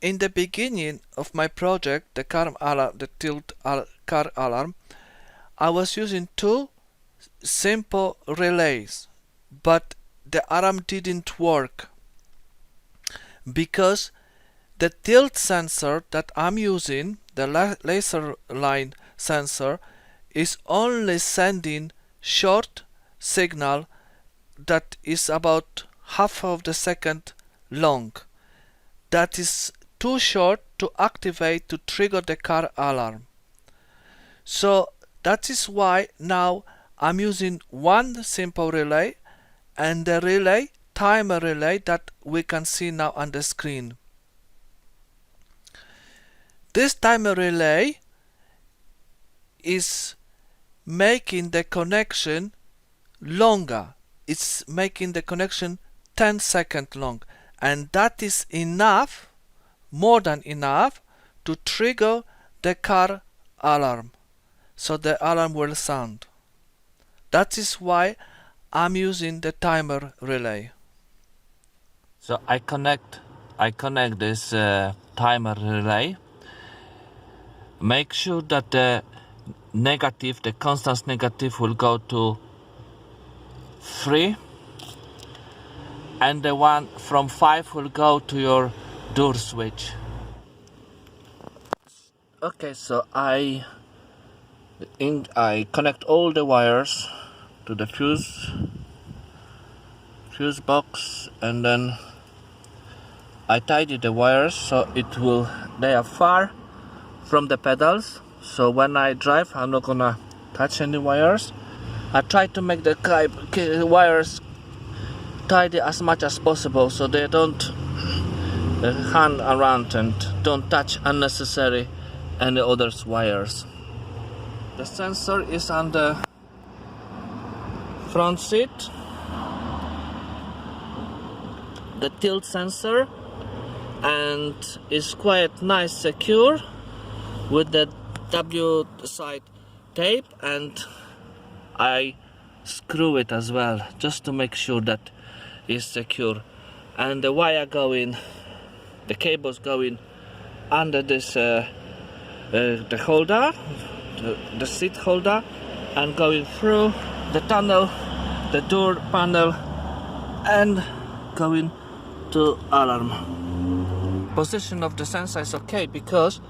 In the beginning of my project, the car alarm, car alarm, I was using two simple relays, but the alarm didn't work because the tilt sensor that I'm using, the Laserline sensor, is only sending short signal that is about half of the second long. That is too short to activate to trigger the car alarm. So that is why now I'm using one simple relay and the relay, timer relay, that we can see now on the screen. This timer relay is making the connection longer. It's making the connection 10 seconds long, and that is enough, more than enough, to trigger the car alarm, so the alarm will sound. That is why I'm using the timer relay. So I connect this timer relay. Make sure that the negative, the constant negative, will go to 3, and the one from 5 will go to your door switch. Okay, so I connect all the wires to the fuse box, and then I tidy the wires so they are far from the pedals, so when I drive I'm not gonna touch any wires. I try to make the wires tidy as much as possible so they don't hang around and don't touch unnecessary any other wires. The sensor is on the front seat, the tilt sensor, and is quite nice secure with the W side tape, and I screw it as well just to make sure that it's secure. And the wire the cables going under this the holder, the seat holder, and going through the tunnel, the door panel, and going to alarm. Position of the sensor is okay because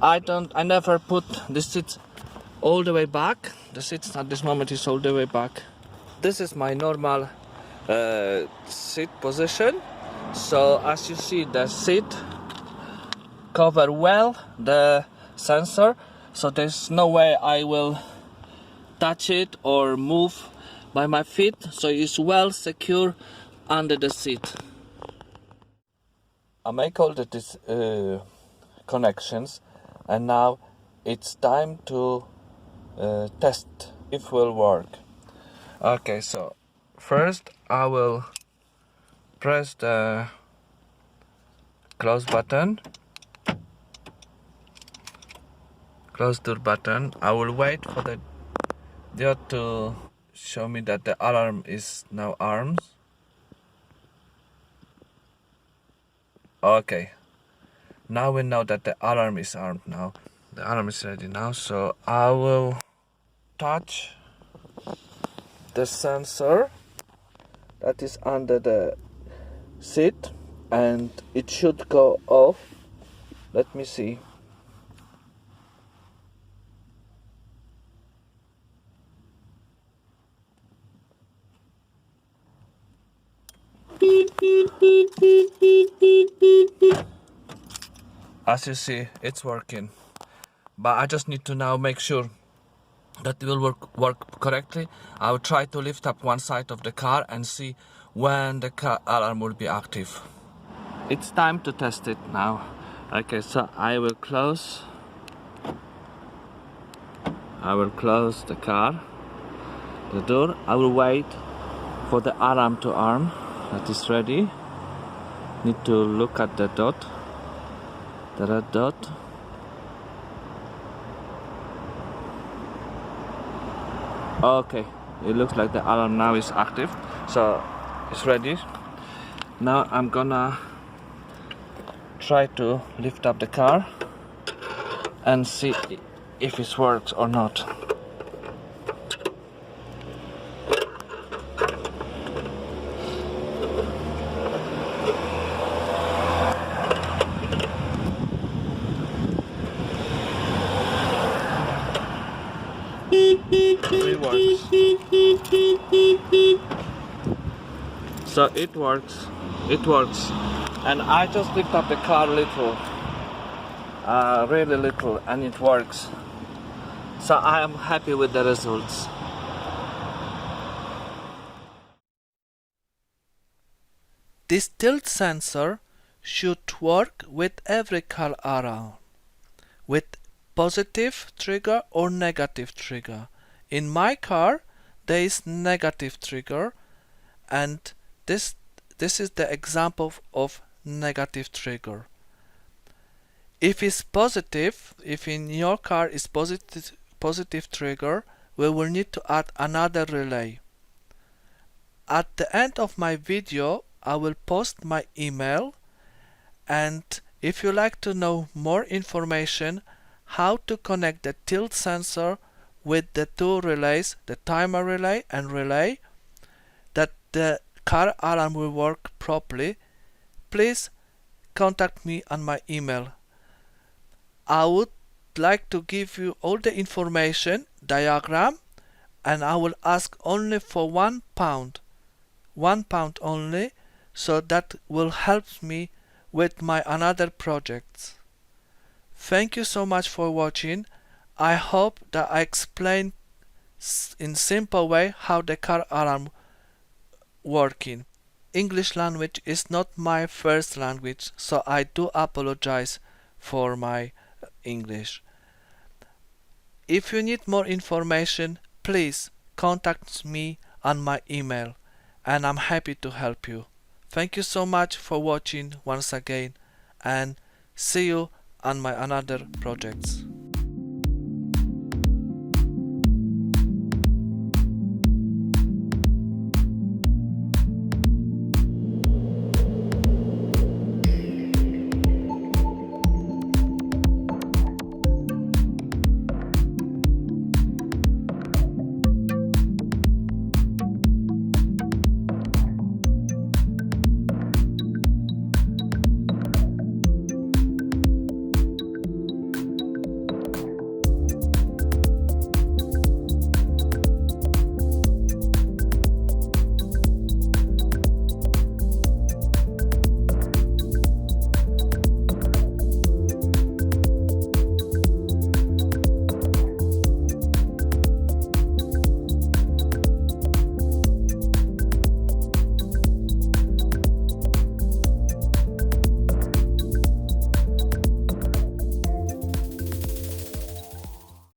I never put the seat all the way back. The seat at this moment is all the way back. This is my normal seat position. So as you see, the seat cover well the sensor, so there's no way I will touch it or move by my feet, so it's well secure under the seat. I make all these connections, and now it's time to test if it will work. Okay, so first I will press the close button, close door button. I will wait for the diode to show me that the alarm is now armed. Okay, now we know that the alarm is armed now. The alarm is ready now, so I will touch the sensor that is under the seat, and it should go off. Let me see. As you see, it's working, but I just need to now make sure that it will work correctly. I will try to lift up one side of the car and see when the car alarm will be active. It's time to test it now. Okay, so I will close the car, the door. I will wait for the alarm to arm. That is ready. Need to look at the dot, the red dot. Okay, it looks like the alarm now is active, so it's ready. Now I'm gonna try to lift up the car and see if it works or not. It works. So it works. It works. And I just lift up the car a little. Really little, and it works. So I am happy with the results. This tilt sensor should work with every car alarm, with positive trigger or negative trigger. In my car there is negative trigger, and this is the example of negative trigger. If it's positive, if in your car is positive trigger, we will need to add another relay. At the end of my video I will post my email, and if you like to know more information how to connect the tilt sensor with the two relays, the timer relay and relay, that the car alarm will work properly, please contact me on my email. I would like to give you all the information, diagram, and I will ask only for £1 only, so that will help me with my another projects. Thank you so much for watching. I hope that I explained in simple way how the car alarm working. English language is not my first language, so I do apologize for my English. If you need more information, please contact me on my email, and I'm happy to help you. Thank you so much for watching once again, and see you on my another projects.